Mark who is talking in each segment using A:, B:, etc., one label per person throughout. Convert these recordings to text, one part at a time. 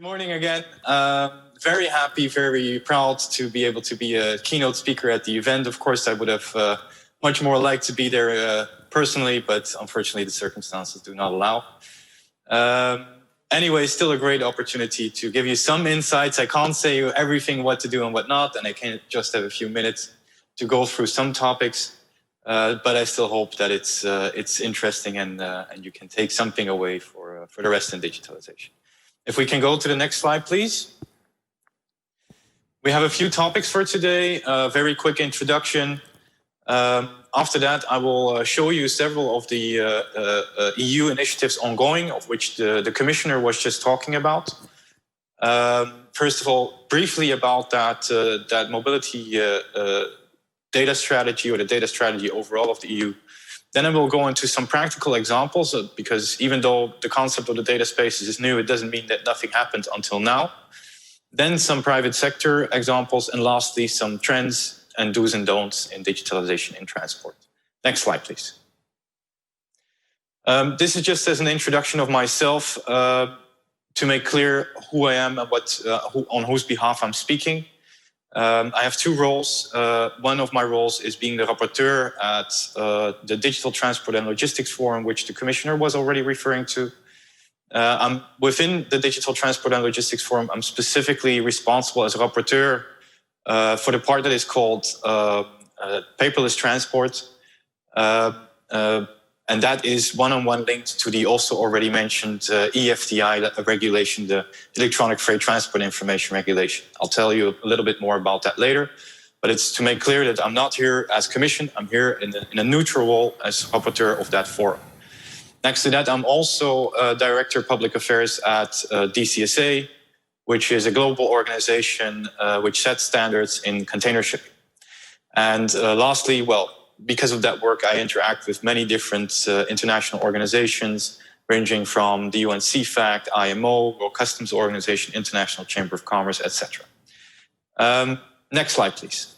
A: Morning again. Very happy, very proud to be able to be a keynote speaker at the event. Of course, I would have much more liked to be there personally, but unfortunately the circumstances do not allow. Anyway, still a great opportunity to give you some insights. I can't say everything what to do and what not, and I can just have a few minutes to go through some topics. But I still hope that it's interesting and you can take something away for the rest in digitalization. If we can go to the next slide, please. We have a few topics for today. Very quick introduction. After that, I will show you several of the EU initiatives ongoing, of which the Commissioner was just talking about. First of all, briefly about that mobility data strategy, or the data strategy overall of the EU. Then I will go into some practical examples, because even though the concept of the data spaces is new, it doesn't mean that nothing happened until now. Then some private sector examples, and lastly, some trends and do's and don'ts in digitalization in transport. Next slide, please. This is just as an introduction of myself, to make clear who I am and on whose behalf I'm speaking. I have two roles. One of my roles is being the rapporteur at the Digital Transport and Logistics Forum, which the Commissioner was already referring to. I'm within the Digital Transport and Logistics Forum. I'm specifically responsible as a rapporteur for the part that is called paperless transport. And that is one-on-one linked to the also already mentioned eFTI regulation, the Electronic Freight Transport Information Regulation. I'll tell you a little bit more about that later, but it's to make clear that I'm not here as Commission, I'm here in a neutral role as rapporteur of that forum. Next to that, I'm also Director of Public Affairs at DCSA, which is a global organization which sets standards in container shipping. And lastly, well, because of that work, I interact with many different international organizations, ranging from the UN CFAC, IMO, World Customs Organization, International Chamber of Commerce, etc. Next slide, please.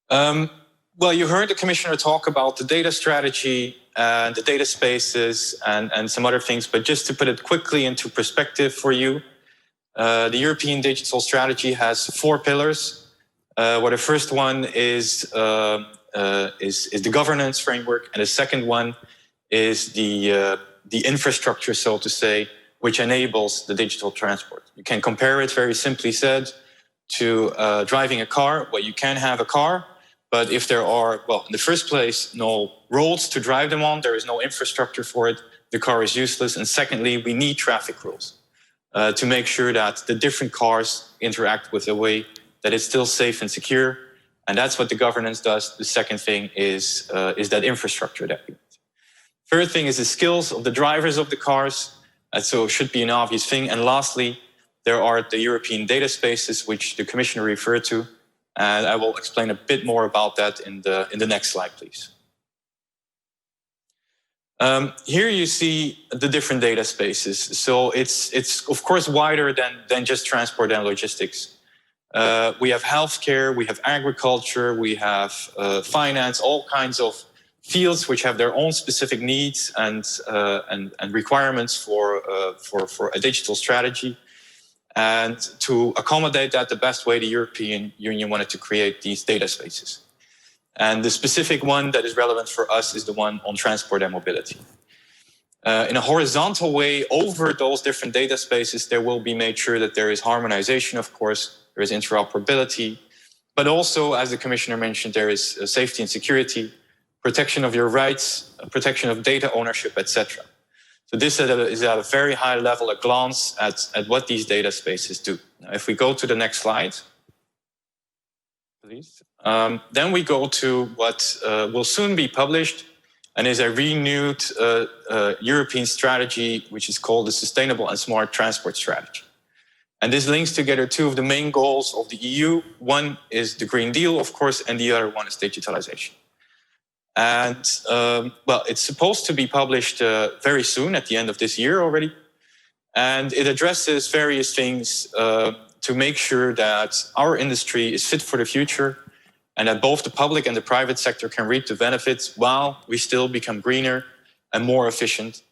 A: Well, you heard the Commissioner talk about the data strategy and the data spaces and some other things, but just to put it quickly into perspective for you, the European Digital Strategy has 4 pillars. Where the first one is the governance framework, and the second one is the infrastructure, so to say, which enables the digital transport. You can compare it, very simply said, to driving a car. Well, you can have a car, but if there are, well, in the first place, no roads to drive them on, there is no infrastructure for it, the car is useless. And secondly, we need traffic rules to make sure that the different cars interact with a way that it's still safe and secure, and that's what the governance does. The second thing is that infrastructure that we need. Third thing is the skills of the drivers of the cars, so it should be an obvious thing. And lastly, there are the European data spaces, which the Commissioner referred to, and I will explain a bit more about that in the next slide, please. Here you see the different data spaces. So it's of course wider than just transport and logistics. We have healthcare, we have agriculture, we have finance, all kinds of fields which have their own specific needs and requirements for a digital strategy. And to accommodate that the best way, the European Union wanted to create these data spaces. And the specific one that is relevant for us is the one on transport and mobility. In a horizontal way, over those different data spaces, there will be made sure that there is harmonization, of course. There is interoperability, but also, as the Commissioner mentioned, there is safety and security, protection of your rights, protection of data ownership, etc. So this is at a very high level, a glance at what these data spaces do. Now, if we go to the next slide, please, then we go to what will soon be published and is a renewed European strategy, which is called the Sustainable and Smart Transport Strategy. And this links together 2 of the main goals of the EU. One is the Green Deal, of course, and the other one is digitalization. And, well, it's supposed to be published very soon, at the end of this year already. And it addresses various things to make sure that our industry is fit for the future and that both the public and the private sector can reap the benefits while we still become greener and more efficient,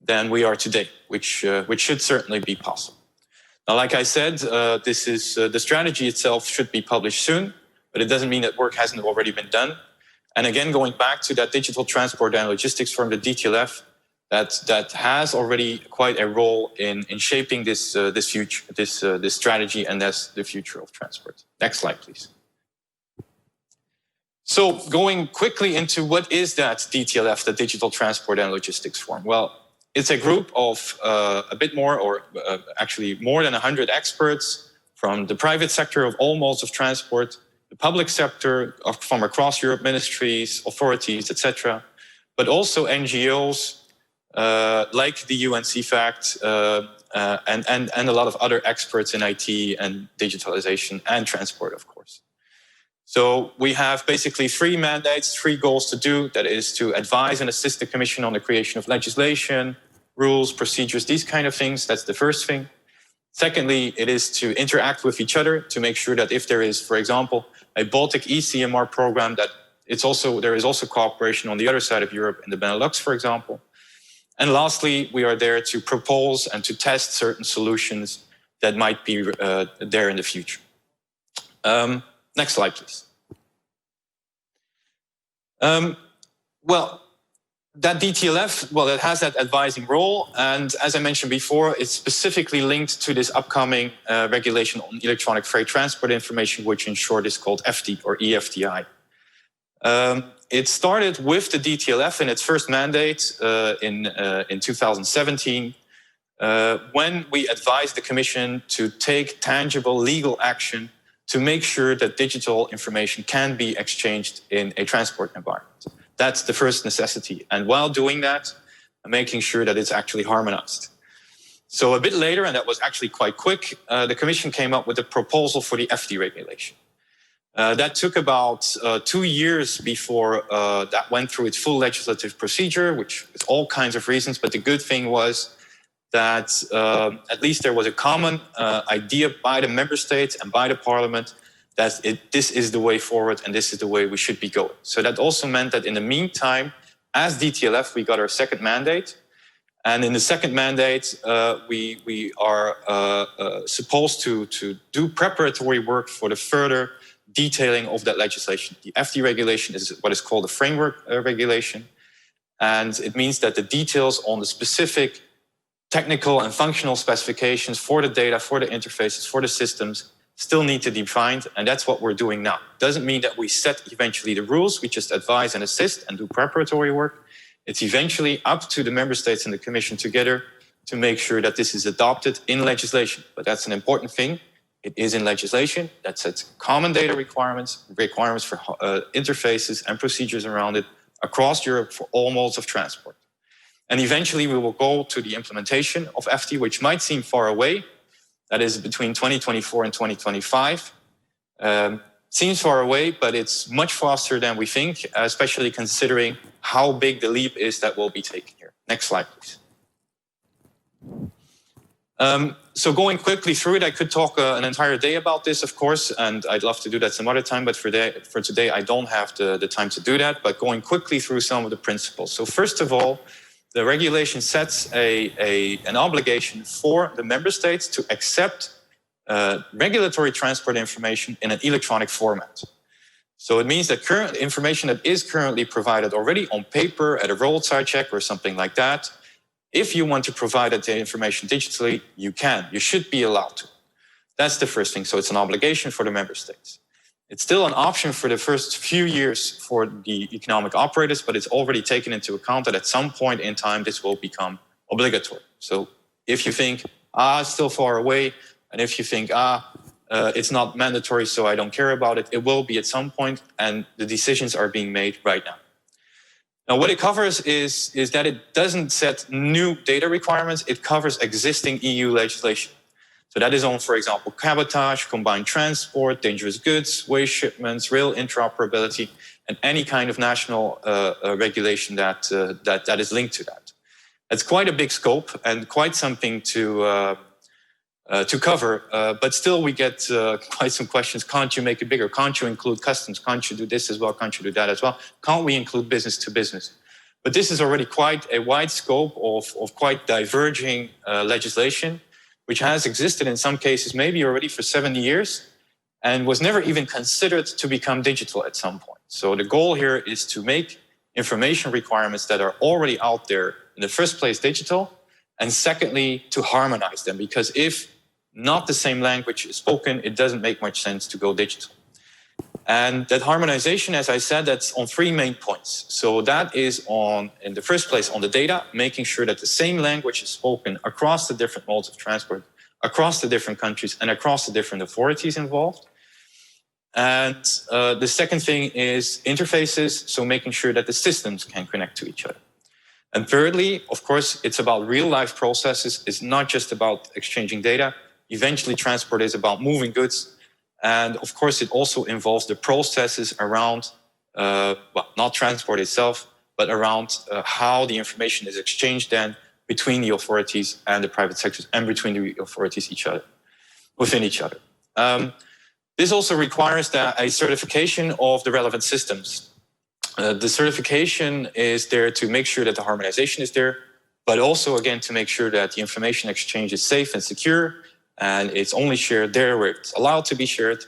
A: than we are today, which should certainly be possible. Now, like I said, this is the strategy itself should be published soon, but it doesn't mean that work hasn't already been done. And again, going back to that digital transport and logistics firm, the DTLF, that has already quite a role in shaping this strategy, and that's the future of transport. Next slide, please. So going quickly into what is that DTLF, the Digital Transport and Logistics Forum? Well, it's a group of a bit more, or actually more than 100 experts from the private sector of all modes of transport, the public sector from across Europe, ministries, authorities, etc., but also NGOs like the UN CFACT and a lot of other experts in IT and digitalization and transport, of course. So we have basically 3 mandates, 3 goals to do. That is to advise and assist the Commission on the creation of legislation, rules, procedures, these kind of things. That's the first thing. Secondly, it is to interact with each other to make sure that if there is, for example, a Baltic eCMR program, that there is also cooperation on the other side of Europe in the Benelux, for example. And lastly, we are there to propose and to test certain solutions that might be there in the future. Next slide, please. Well, that DTLF, well, it has that advising role. And as I mentioned before, it's specifically linked to this upcoming regulation on electronic freight transport information, which in short is called eFTI or eFTI. It started with the DTLF in its first mandate in 2017, when we advised the Commission to take tangible legal action to make sure that digital information can be exchanged in a transport environment. That's the first necessity. And while doing that, making sure that it's actually harmonized. So a bit later, and that was actually quite quick, the Commission came up with a proposal for the eFTI regulation. That took about 2 years before that went through its full legislative procedure, which is all kinds of reasons. But the good thing was that at least there was a common idea by the member states and by the parliament that this is the way forward and this is the way we should be going. So that also meant that in the meantime, as DTLF, we got our second mandate. And in the second mandate, we are supposed to do preparatory work for the further detailing of that legislation. The eFTI regulation is what is called a framework regulation. And it means that the details on the specific technical and functional specifications for the data, for the interfaces, for the systems still need to be defined. And that's what we're doing now. Doesn't mean that we set eventually the rules. We just advise and assist and do preparatory work. It's eventually up to the member states and the Commission together to make sure that this is adopted in legislation. But that's an important thing. It is in legislation that sets common data requirements for interfaces and procedures around it across Europe for all modes of transport. And eventually we will go to the implementation of eFTI, which might seem far away. That is between 2024 and 2025. Seems far away, but it's much faster than we think, especially considering how big the leap is that will be taken here. Next slide, please. So going quickly through it, I could talk an entire day about this, of course, and I'd love to do that some other time, but for today, I don't have the time to do that, but going quickly through some of the principles. So first of all, the regulation sets an obligation for the member states to accept regulatory transport information in an electronic format. So it means that current information that is currently provided already on paper at a roadside check or something like that, if you want to provide that information digitally, you can. You should be allowed to. That's the first thing. So it's an obligation for the member states. It's still an option for the first few years for the economic operators, but it's already taken into account that at some point in time, this will become obligatory. So if you think, it's still far away, and if you think, it's not mandatory, so I don't care about it, it will be at some point, and the decisions are being made right now. Now, what it covers is that it doesn't set new data requirements, it covers existing EU legislation. So that is on, for example, cabotage, combined transport, dangerous goods, waste shipments, rail interoperability, and any kind of national regulation that is linked to that. It's quite a big scope and quite something to cover, but still we get quite some questions. Can't you make it bigger? Can't you include customs? Can't you do this as well? Can't you do that as well? Can't we include business to business? But this is already quite a wide scope of quite diverging legislation, which has existed in some cases maybe already for 70 years and was never even considered to become digital at some point. So the goal here is to make information requirements that are already out there in the first place digital, and secondly, to harmonize them, because if not the same language is spoken, it doesn't make much sense to go digital. And that harmonization, as I said, that's on three main points. So that is on, in the first place, on the data, making sure that the same language is spoken across the different modes of transport, across the different countries, and across the different authorities involved. And the second thing is interfaces, so making sure that the systems can connect to each other. And thirdly, of course, it's about real-life processes. It's not just about exchanging data. Eventually, transport is about moving goods. And of course, it also involves the processes around, well, not transport itself, but around how the information is exchanged then between the authorities and the private sectors and between the authorities within each other. This also requires a certification of the relevant systems. The certification is there to make sure that the harmonization is there, but also, again, to make sure that the information exchange is safe and secure, and it's only shared there where it's allowed to be shared.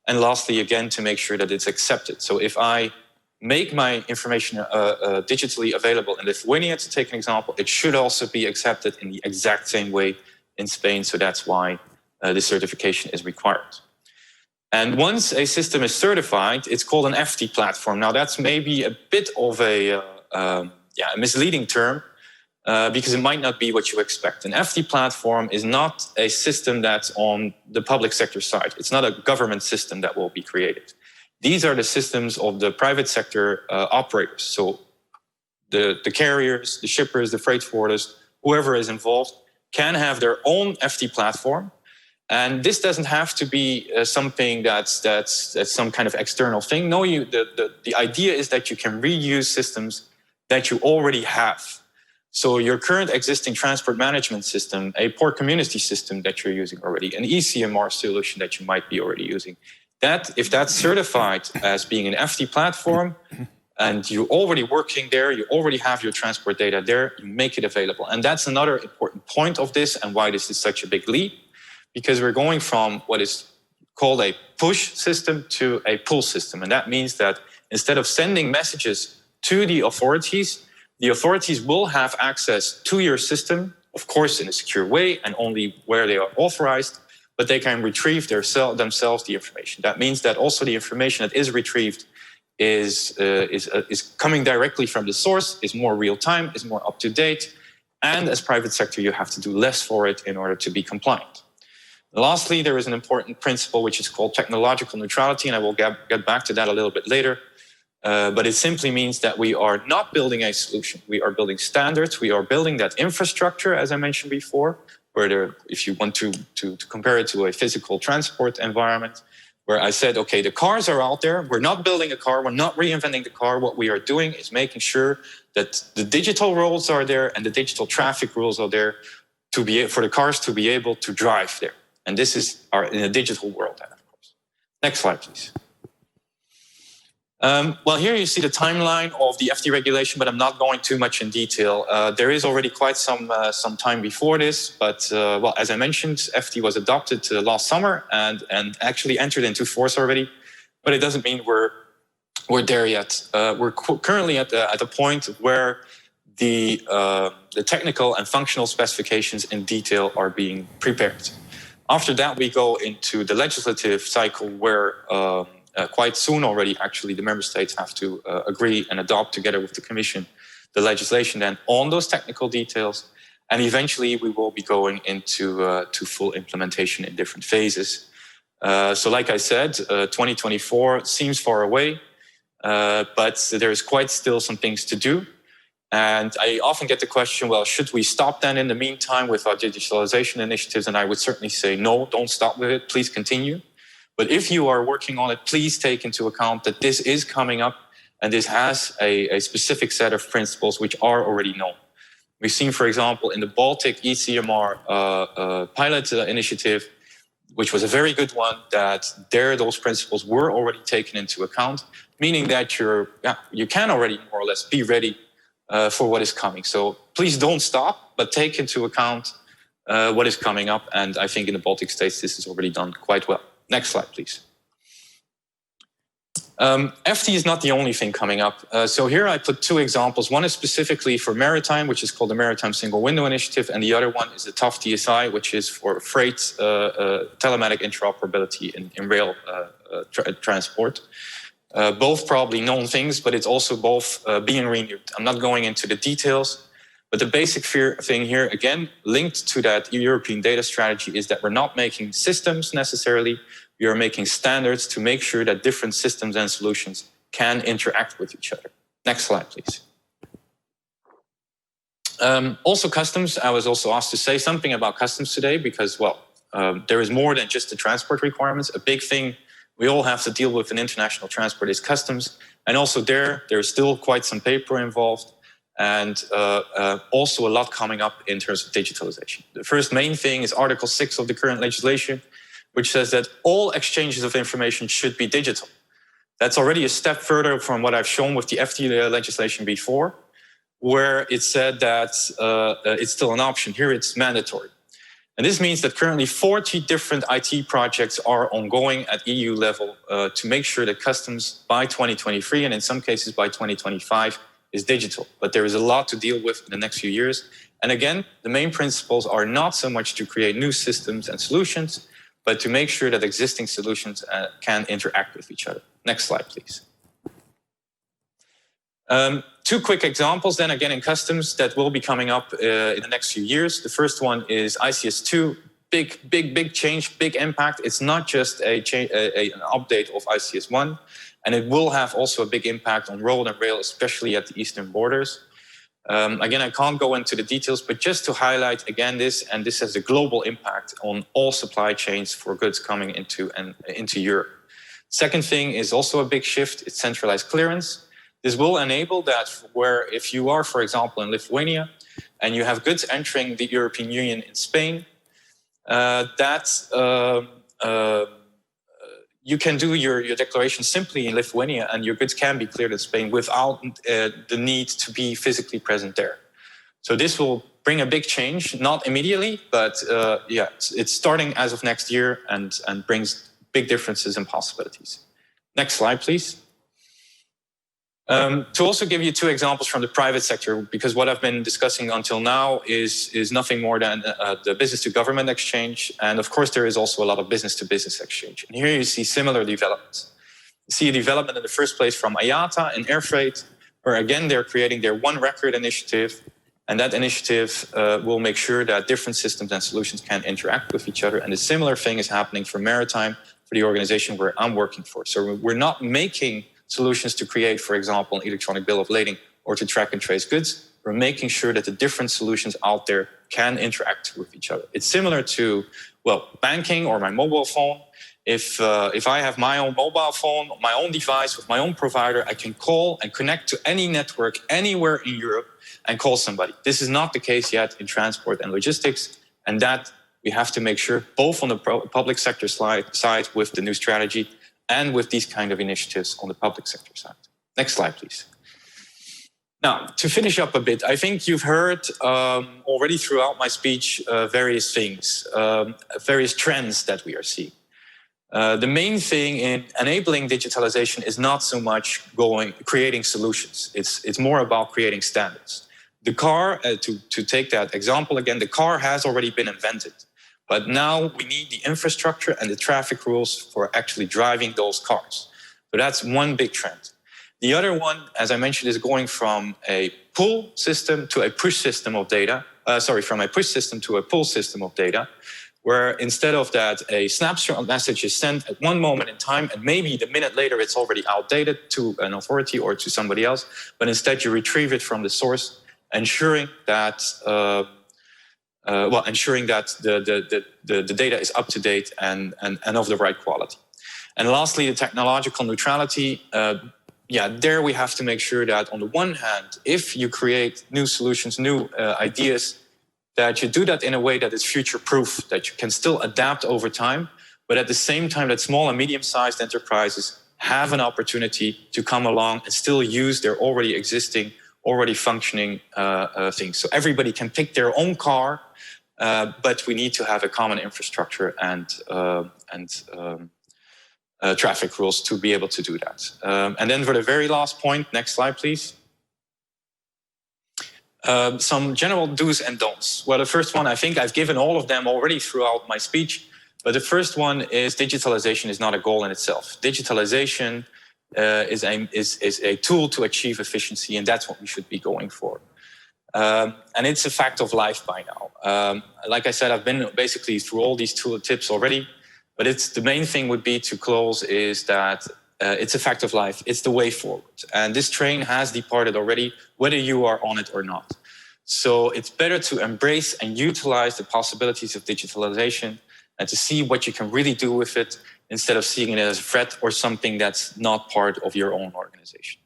A: And lastly, again, to make sure that it's accepted. So if I make my information digitally available in Lithuania, to take an example, it should also be accepted in the exact same way in Spain. So that's why the certification is required. And once a system is certified, it's called an eFTI platform. Now, that's maybe a bit of a misleading term, because it might not be what you expect. An eFTI platform is not a system that's on the public sector side. It's not a government system that will be created. These are the systems of the private sector operators. So the carriers, the shippers, the freight forwarders, whoever is involved can have their own eFTI platform. And this doesn't have to be something that's some kind of external thing. No, the idea is that you can reuse systems that you already have. So your current existing transport management system, a port community system that you're using already, an ECMR solution that you might be already using, that if that's certified as being an eFTI platform and you're already working there, you already have your transport data there, you make it available. And that's another important point of this and why this is such a big leap, because we're going from what is called a push system to a pull system. And that means that instead of sending messages to the authorities will have access to your system, of course, in a secure way and only where they are authorized, but they can retrieve themselves the information. That means that also the information that is retrieved is coming directly from the source, is more real time, is more up to date. And as private sector, you have to do less for it in order to be compliant. Lastly, there is an important principle which is called technological neutrality, and I will get back to that a little bit later. But it simply means that we are not building a solution. We are building standards. We are building that infrastructure, as I mentioned before, where if you want to compare it to a physical transport environment, where I said, okay, the cars are out there. We're not building a car. We're not reinventing the car. What we are doing is making sure that the digital rules are there and the digital traffic rules are there for the cars to be able to drive there. And this is in a digital world, of course. Next slide, please. Well, here you see the timeline of the eFTI regulation, but I'm not going too much in detail. There is already quite some time before this, but well, as I mentioned, eFTI was adopted last summer and actually entered into force already. But it doesn't mean we're there yet. We're currently at the point where the technical and functional specifications in detail are being prepared. After that, we go into the legislative cycle where quite soon already, actually, the member states have to agree and adopt together with the Commission the legislation then on those technical details. And eventually, we will be going into to full implementation in different phases. So like I said, 2024 seems far away, but there's quite still some things to do. And I often get the question, well, should we stop then in the meantime with our digitalization initiatives? And I would certainly say, no, don't stop with it. Please continue. But if you are working on it, please take into account that this is coming up and this has a specific set of principles which are already known. We've seen, for example, in the Baltic ECMR pilot initiative, which was a very good one, that those principles were already taken into account, meaning that you can already more or less be ready for what is coming. So please don't stop, but take into account what is coming up. And I think in the Baltic states, this is already done quite well. Next slide, please. eFTI is not the only thing coming up. So here I put two examples. One is specifically for maritime, which is called the Maritime Single Window Initiative, and the other one is the TIF2020, which is for freight telematic interoperability in rail transport. Both probably known things, but it's also both being renewed. I'm not going into the details, but the basic thing here, again, linked to that European data strategy, is that we're not making systems necessarily. We are making standards to make sure that different systems and solutions can interact with each other. Next slide, please. Also customs, I was also asked to say something about customs today because, well, there is more than just the transport requirements. A big thing we all have to deal with in international transport is customs. And also there's still quite some paper involved and also a lot coming up in terms of digitalization. The first main thing is Article 6 of the current legislation, which says that all exchanges of information should be digital. That's already a step further from what I've shown with the eFTI legislation before, where it said that it's still an option. Here it's mandatory. And this means that currently 40 different IT projects are ongoing at EU level to make sure that customs by 2023, and in some cases by 2025, is digital. But there is a lot to deal with in the next few years. And again, the main principles are not so much to create new systems and solutions, but to make sure that existing solutions can interact with each other. Next slide, please. Two quick examples then again in customs that will be coming up in the next few years. The first one is ICS2, big change, big impact. It's not just an update of ICS1, and it will have also a big impact on road and rail, especially at the eastern borders. Again, I can't go into the details, but just to highlight again this has a global impact on all supply chains for goods coming into Europe. Second thing is also a big shift, it's centralized clearance. This will enable that where if you are, for example, in Lithuania, and you have goods entering the European Union in Spain, you can do your declaration simply in Lithuania and your goods can be cleared in Spain without the need to be physically present there. So this will bring a big change, not immediately, but yeah, it's starting as of next year and brings big differences and possibilities. Next slide, please. To also give you two examples from the private sector, because what I've been discussing until now is nothing more than the business to government exchange. And of course, there is also a lot of business to business exchange. And here you see similar developments. You see a development in the first place from IATA and air freight, where again, they're creating their one record initiative. And that initiative will make sure that different systems and solutions can interact with each other. And a similar thing is happening for maritime, for the organization where I'm working for. So we're not making solutions to create, for example, an electronic bill of lading or to track and trace goods. We're making sure that the different solutions out there can interact with each other. It's similar to, well, banking or my mobile phone. If I have my own mobile phone, my own device with my own provider, I can call and connect to any network anywhere in Europe and call somebody. This is not the case yet in transport and logistics, and that we have to make sure both on the public sector side with the new strategy and with these kind of initiatives on the public sector side. Next slide, please. Now, to finish up a bit, I think you've heard already throughout my speech various things, various trends that we are seeing. The main thing in enabling digitalization is not so much creating solutions. It's more about creating standards. The car, to take that example again, the car has already been invented. But now we need the infrastructure and the traffic rules for actually driving those cars. So that's one big trend. The other one, as I mentioned, is going from a pull system to a push system of data. From a push system to a pull system of data, where instead of that, a snapshot message is sent at one moment in time, and maybe the minute later it's already outdated to an authority or to somebody else, but instead you retrieve it from the source, ensuring that the data is up to date and of the right quality. And lastly, the technological neutrality. There we have to make sure that on the one hand, if you create new solutions, new ideas, that you do that in a way that is future-proof, that you can still adapt over time, but at the same time that small and medium-sized enterprises have an opportunity to come along and still use their already existing already functioning things. So everybody can pick their own car, but we need to have a common infrastructure and traffic rules to be able to do that. And then for the very last point, next slide, please. Some general do's and don'ts. Well, the first one, I think I've given all of them already throughout my speech, but the first one is digitalization is not a goal in itself. Digitalization is a tool to achieve efficiency, and that's what we should be going for. And it's a fact of life by now. Like I said, I've been basically through all these tips already, but the main thing would be to close is that it's a fact of life. It's the way forward. And this train has departed already, whether you are on it or not. So it's better to embrace and utilize the possibilities of digitalization and to see what you can really do with it instead of seeing it as a threat or something that's not part of your own organization.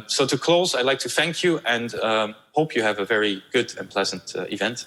A: So to close, I'd like to thank you and hope you have a very good and pleasant event.